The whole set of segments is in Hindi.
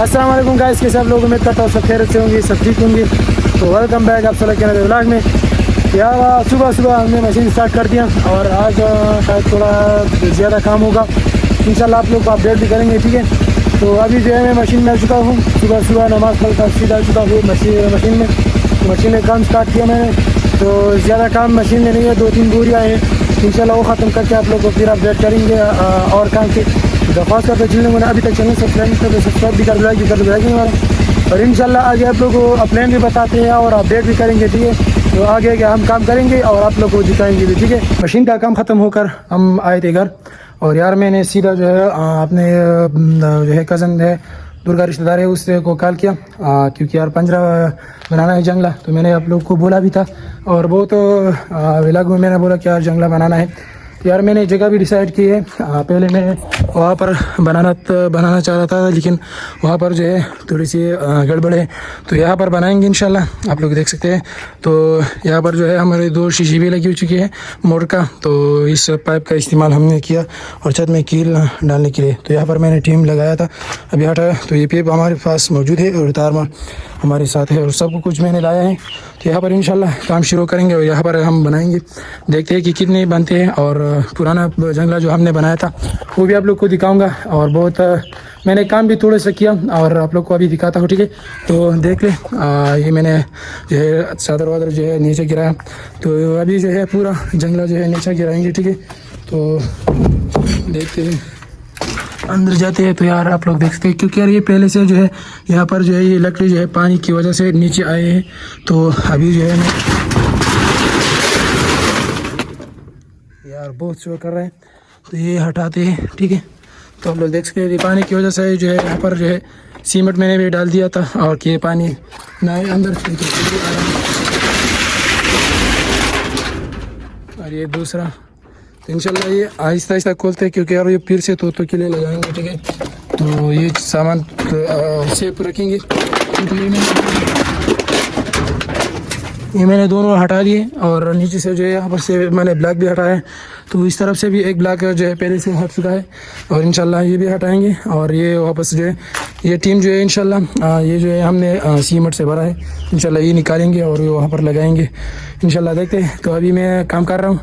अस्सलाम वालेकुम गाइस, कैसे आप लोग? उम्मीद करता हूँ सब खैरियत से होंगे, सब ठीक होंगे। तो वेलकम बैक आप सब के नए व्लॉग में। यार सुबह सुबह हमने मशीन स्टार्ट कर दिया और आज शायद थोड़ा ज़्यादा काम होगा। इंशाल्लाह आप लोग को अपडेट भी करेंगे, ठीक है। तो अभी जो है मैं मशीन में आ चुका हूँ, सुबह सुबह नमाज़ पढ़कर सीधा आ चुका हूँ मशीन में। मशीन में काम स्टार्ट किया मैंने, तो ज़्यादा काम मशीन में नहीं है, 2-3 बोरियाँ हैं। इंशाल्लाह वो ख़त्म करके आप लोग को फिर अपडेट करेंगे और काम के। दरख्वास्त करते जिन लोगों ने अभी तक चैनल सब्सक्राइब भी कर लाइक भी कर देंगे हमारा। और इंशाल्लाह आगे आप लोगों को प्लान भी बताते हैं और अपडेट भी करेंगे, ठीक है। तो आगे हम काम करेंगे और आप लोग को दिखाएंगे भी, ठीक है। मशीन का काम ख़त्म होकर हम आए थे घर, और यार मैंने सीधा जो है अपने जो है कज़न है, दुर्गा रिश्तेदार है, उससे को कॉल किया क्योंकि यार पंजरा बनाना है जंगला। तो मैंने आप लोग को बोला भी था और वो तो व्लॉग में मैंने बोला कि यार जंगला बनाना है। यार मैंने जगह भी डिसाइड की है। पहले मैं वहाँ पर बनाना चाह रहा था, लेकिन वहाँ पर जो है थोड़ी सी गड़बड़ है। तो यहाँ पर बनाएंगे इंशाल्लाह, आप लोग देख सकते हैं। तो यहाँ पर जो है हमारे 2 शीशी भी लगी हो चुकी है मोटर का, तो इस पाइप का इस्तेमाल हमने किया और छत में कील डालने के लिए। तो यहाँ पर मैंने टीम लगाया था, अभी हटाया। तो ये पाइप हमारे पास मौजूद है और तार हमारे साथ है और सब कुछ मैंने लाया है। तो यहाँ पर इंशाल्लाह काम शुरू करेंगे और यहाँ पर हम बनाएंगे, देखते हैं कि कितने बनते हैं। और पुराना जंगला जो हमने बनाया था वो भी आप लोग को दिखाऊंगा। और बहुत मैंने काम भी थोड़े से किया और आप लोग को अभी दिखाता हूँ, ठीक है। तो देख ले, ये मैंने जो है चादर वादर जो है नीचे गिराया। तो अभी जो है पूरा जंगला जो है नीचे गिराएंगे, ठीक है। तो देखते हैं, अंदर जाते हैं। तो यार आप लोग देख सकते हैं, क्योंकि यार ये पहले से जो है यहाँ पर जो है ये लकड़ी जो है पानी की वजह से नीचे आए हैं। तो अभी जो है यार बहुत शोर कर रहे हैं, तो ये हटाते हैं, ठीक है। तो आप लोग देख सकते हैं पानी की वजह से जो है यहाँ पर जो है सीमेंट मैंने भी डाल दिया था और कि पानी ना अंदर से आ रहा है। और ये दूसरा, तो इंशाल्लाह ये आहिस्ता आहिस्ता खोलते हैं, क्योंकि यार ये फिर से तो के लिए लगाएंगे, ठीक है। तो ये सामान सेफ रखेंगे। तो ये मैंने दोनों हटा दिए और नीचे से जो है यहाँ पर से मैंने ब्लॉक भी हटाया है। तो इस तरफ से भी एक ब्लॉक जो है पहले से हट चुका है और इंशाल्लाह ये भी हटाएंगे। और ये वापस जो है ये टीम जो है इंशाल्लाह ये जो है हमने सीमेंट से भरा है, इंशाल्लाह ये निकालेंगे और ये वहाँ पर लगाएंगे इंशाल्लाह, देखते हैं। तो अभी मैं काम कर रहा हूँ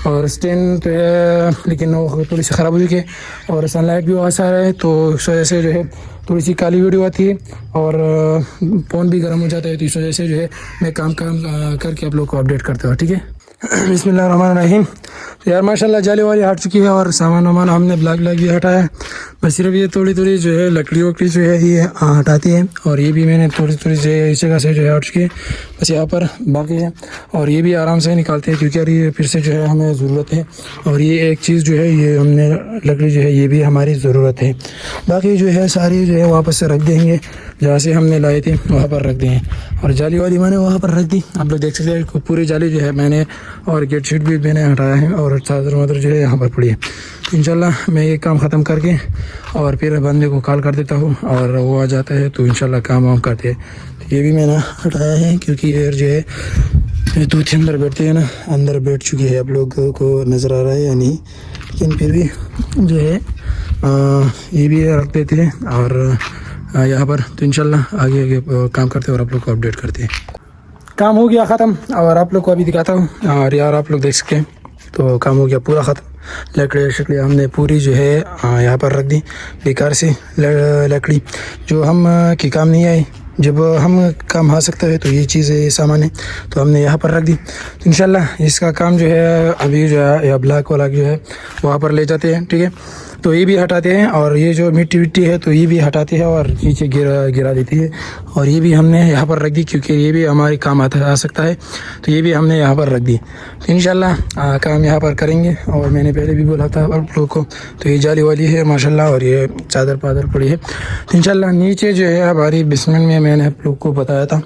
और स्टैंड तो है, लेकिन वो थोड़ी सी ख़राब हो चुकी है और सनलाइट भी वहाँ से आ रहा है, तो इस वजह से जो है थोड़ी सी काली वीडियो आती है और फ़ोन भी गर्म हो जाता है। तो इस वजह से जो है मैं काम करके आप लोग को अपडेट करता हूँ, ठीक है। बिस्मिल्लाहिर्रहमानिर्रहीम। तो यार माशाल्लाह जाली वाली हट चुकी है और सामान वामान हमने ब्लॉक भी हटाया है। बस सिर्फ ये थोड़ी थोड़ी जो है लकड़ी वकड़ी जो है ये हटाती है। और ये भी मैंने थोड़ी थोड़ी जो है इस जगह से जो है हट चुकी है, बस यहाँ पर बाकी है। और ये भी आराम से निकालते हैं, क्योंकि यार ये फिर से जो है हमें ज़रूरत है। और ये एक चीज़ जो है ये हमने लकड़ी जो है ये भी हमारी ज़रूरत है। बाकी जो है सारी जो है वापस से रख देंगे, जहाँ से हमने लाए थे वहाँ पर रख दें। और जाली वाली मैंने वहाँ पर रख दी, आप लोग देख सकते हैं। पूरी जाली जो है मैंने और गेट शीट भी मैंने हटाया है और चादर वादर जो है यहाँ पर पड़ी है। इंशाल्लाह मैं ये काम ख़त्म करके और फिर बंदे को कॉल कर देता हूँ और वो आ जाता है, तो इंशाल्लाह काम वाम करते हैं। तो ये भी मैंने हटाया है, क्योंकि ये जो है ये दूध अंदर बैठते हैं ना, अंदर बैठ चुकी है, आप लोगों को नज़र आ रहा है या नहीं, लेकिन फिर भी जो है ये भी रख देते हैं और यहाँ पर। तो इंशाल्लाह आगे आगे काम करते हैं और आप लोग को अपडेट करते हैं। काम हो गया ख़त्म और आप लोग को अभी दिखाता हूँ। और यार आप लोग देख सकते हैं, तो काम हो गया पूरा ख़त्म। लकड़ी शकड़ी हमने पूरी जो है यहाँ पर रख दी, बेकार से लकड़ी जो हम की काम नहीं आई, जब हम काम आ सकता है। तो ये चीज़ है, ये सामान है, तो हमने यहाँ पर रख दी। तो इंशाल्लाह इसका काम जो है अभी जो है या ब्लॉक वाला जो है वहाँ पर ले जाते हैं, ठीक है। तो ये भी हटाते हैं और ये जो मिट्टी विट्टी है तो ये भी हटाते हैं और नीचे गिरा देती है। और ये भी हमने यहाँ पर रख दी, क्योंकि ये भी हमारे काम आ सकता है, तो ये भी हमने यहाँ पर रख दी। तो इंशाल्लाह काम यहाँ पर करेंगे। और मैंने पहले भी बोला था आप लोगों को, तो ये जाली वाली है माशाल्लाह और ये चादर पादर पड़ी है। तो इंशाल्लाह नीचे जो है हमारी बेसमेंट में मैंने आप लोग को बताया था,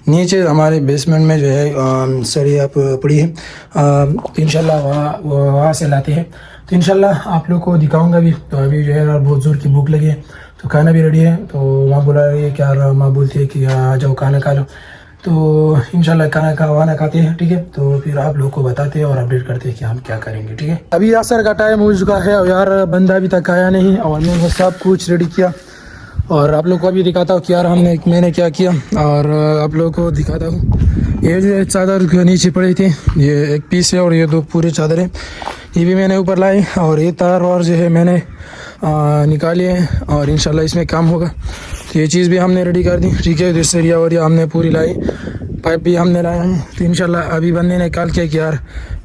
नीचे हमारे बेसमेंट में जो है सरिया पड़ी है, तो इंशाल्लाह वहाँ से लाते हैं। तो इंशाल्लाह आप लोग को दिखाऊंगा भी। तो अभी जो है बहुत ज़ोर की भूख लगी है, तो खाना भी रेडी है। तो माँ बुला रही है, क्या माँ बोलती है कि आ जाओ खाना खा लो। तो इंशाल्लाह खाना खाते हैं, ठीक है। तो फिर आप लोग को बताते हैं और अपडेट करते हैं कि हम क्या करेंगे, ठीक है। अभी असर का टाइम हो चुका है और यार बंदा अभी तक आया नहीं और मैंने सब कुछ रेडी किया और आप लोग को अभी दिखाता हूँ कि यार मैंने क्या किया, और आप लोगों को दिखाता हूँ। ये जो चादर नीचे पड़ी थी, ये एक पीस है और ये 2 पूरे चादर है, ये भी मैंने ऊपर लाई। और ये तार और जो है मैंने निकाली है और इंशाल्लाह इसमें काम होगा। तो ये चीज़ भी हमने रेडी कर दी, ठीक है। सरिया वरिया हमने पूरी लाई, पाइप भी हमने लाया है। तो इंशाल्लाह अभी बंदे ने कॉल किया कि यार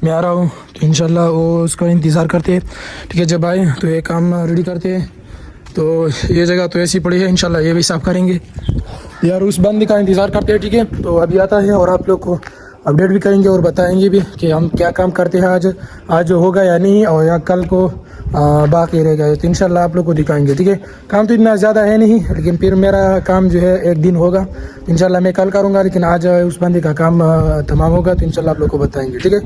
मैं आ रहा हूँ, तो इंशाल्लाह वो उसका इंतज़ार करते हैं, ठीक है। जब आए तो ये काम रेडी करते हैं। तो ये जगह तो ऐसी पड़ी है, इंशाल्लाह ये भी साफ़ करेंगे यार। उस बंदे का इंतज़ार करते हैं, ठीक है। तो अभी आता है और आप लोग को अपडेट भी करेंगे और बताएंगे भी कि हम क्या काम करते हैं आज होगा या नहीं, और या कल को बाकी रहेगा। तो इंशाल्लाह आप लोग को दिखाएंगे, ठीक है। काम तो इतना ज़्यादा है नहीं, लेकिन फिर मेरा काम जो है एक दिन होगा, इंशाल्लाह मैं कल करूँगा, लेकिन आज उस बंदे का काम तमाम होगा, तो इंशाल्लाह आप लोग को बताएंगे, ठीक है।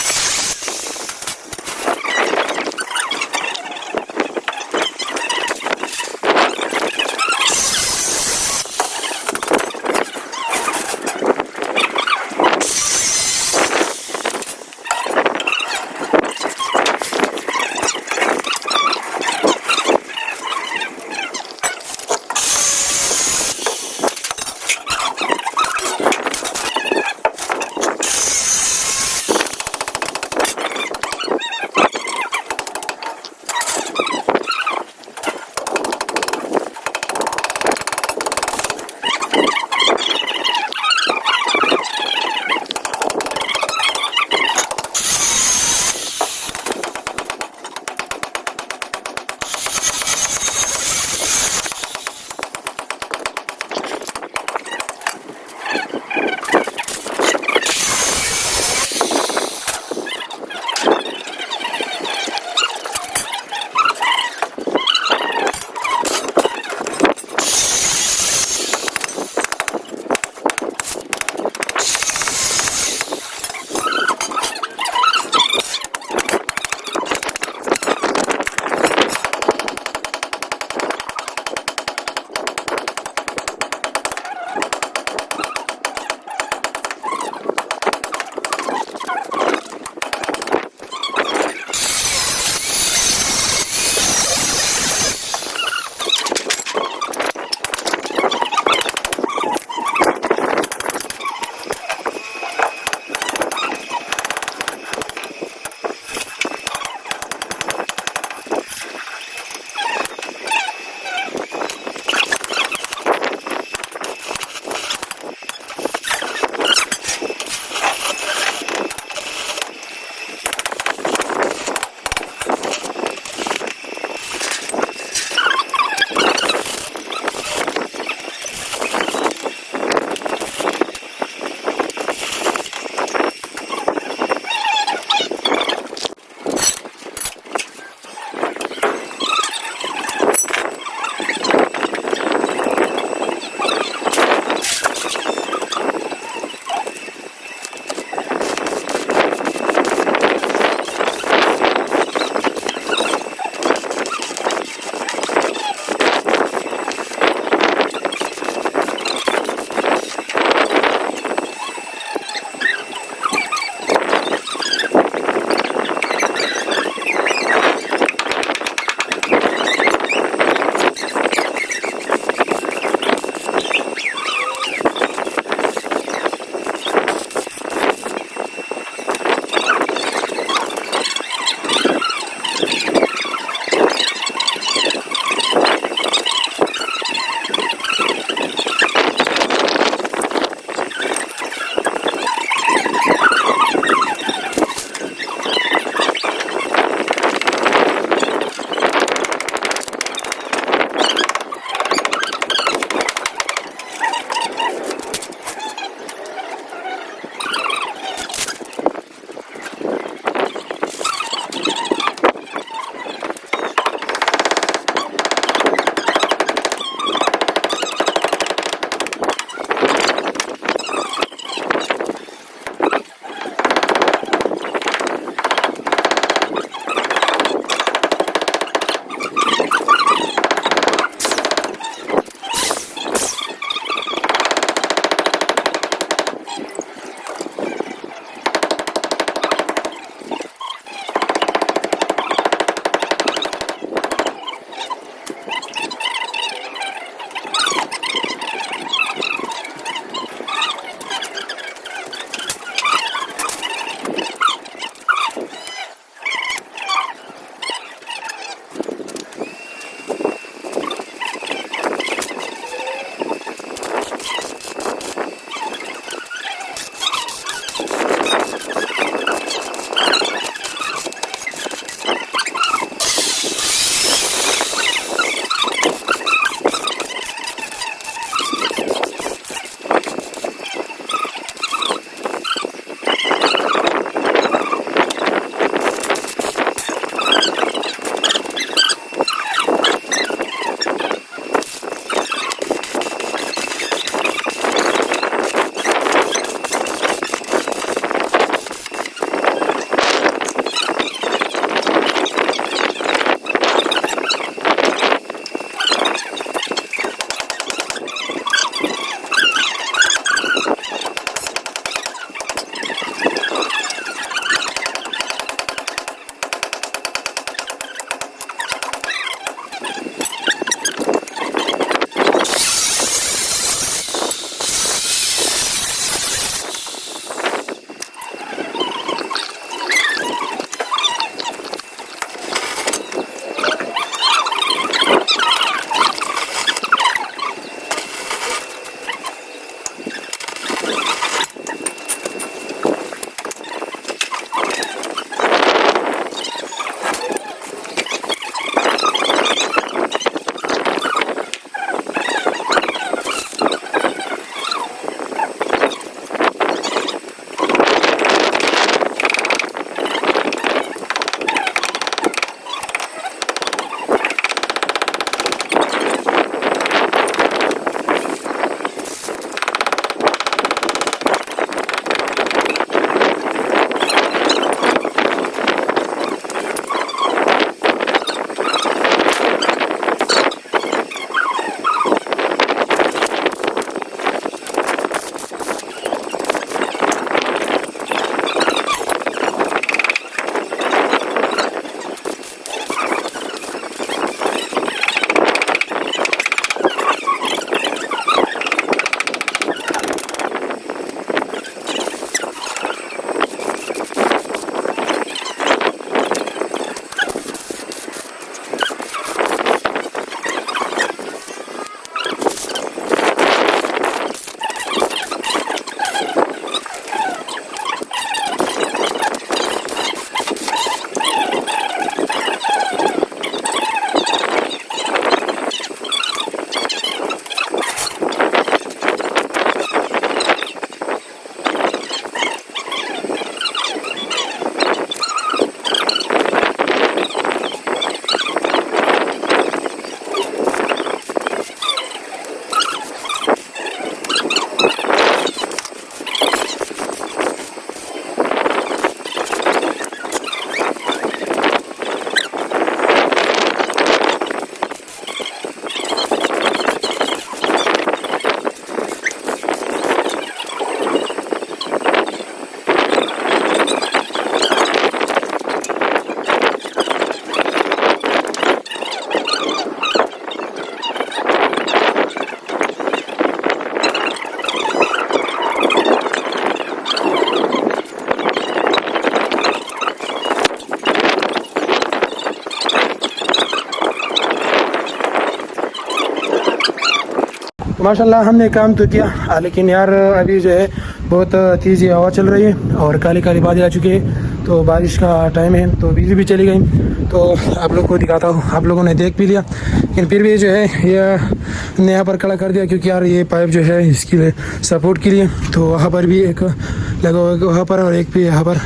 तो माशाल्लाह हमने काम तो किया, लेकिन यार अभी जो है बहुत तेज़ी हवा चल रही है और काली काली बादल आ चुके हैं, तो बारिश का टाइम है, तो बिजली भी चली गई। तो आप लोग को दिखाता हूँ, आप लोगों ने देख भी लिया, लेकिन फिर भी जो है ये हमने यहाँ पर खड़ा कर दिया, क्योंकि यार ये पाइप जो है इसके लिए सपोर्ट के लिए, तो वहाँ पर भी एक लगा हुआ है वहाँ पर और एक भी यहाँ पर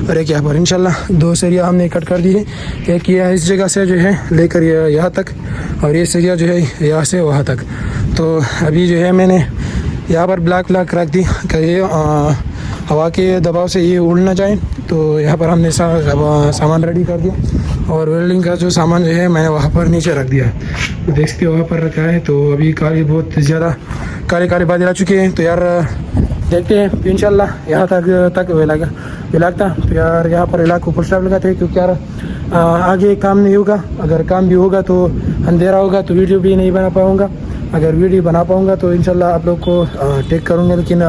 और एक यहाँ पर। इंशाल्लाह 2 सरिया हमने कट कर दिए, एक ये इस जगह से जो है लेकर यहाँ तक, और ये सरिया जो है यहाँ से वहाँ तक। तो अभी जो है मैंने यहाँ पर ब्लैक रख दी कि ये हवा के दबाव से ये उड़ ना जाए। तो यहाँ पर हमने सामान रेडी कर दिया, और वेल्डिंग का जो सामान जो है मैंने वहाँ पर नीचे रख दिया, तो देख सकते हो वहाँ पर रखा है। तो अभी बहुत ज़्यादा काले बादल आ चुके हैं, तो यार देखते हैं इंशाल्लाह यहाँ तक लगता। तो यार यहाँ पर इलाके को फुल स्टॉप लगाते हैं, क्योंकि यार आगे काम नहीं होगा, अगर काम भी होगा तो अंधेरा होगा, तो वीडियो भी नहीं बना पाऊँगा। अगर वीडियो बना पाऊँगा तो इंशाल्लाह आप लोग को टेक करूँगा, लेकिन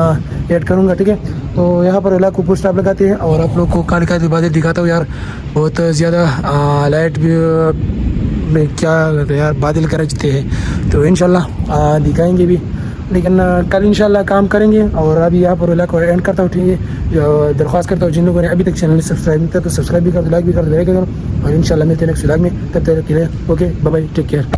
ऐड करूँगा, ठीक है। तो यहाँ पर इलाके को फुल स्टॉप लगाते हैं, और आप लोग को काले बादल दिखाता हूँ। यार बहुत ज़्यादा लाइट भी क्या यार बादल गरजते हैं, तो इंशाल्लाह दिखाएंगे भी, लेकिन कल इंशाल्लाह काम करेंगे। और अभी यहाँ पर इलाका एंड करता हूँ, ठीक है। दरख्वास्त करता हूँ जिन लोगों ने अभी तक चैनल सब्सक्राइब नहीं किया तो सब्सक्राइब भी कर दो, लाइक भी कर दो, और इंशाल्लाह मिलते हैं नेक्स्ट व्लॉग में। तब तक के लिए okay, bye bye, take care.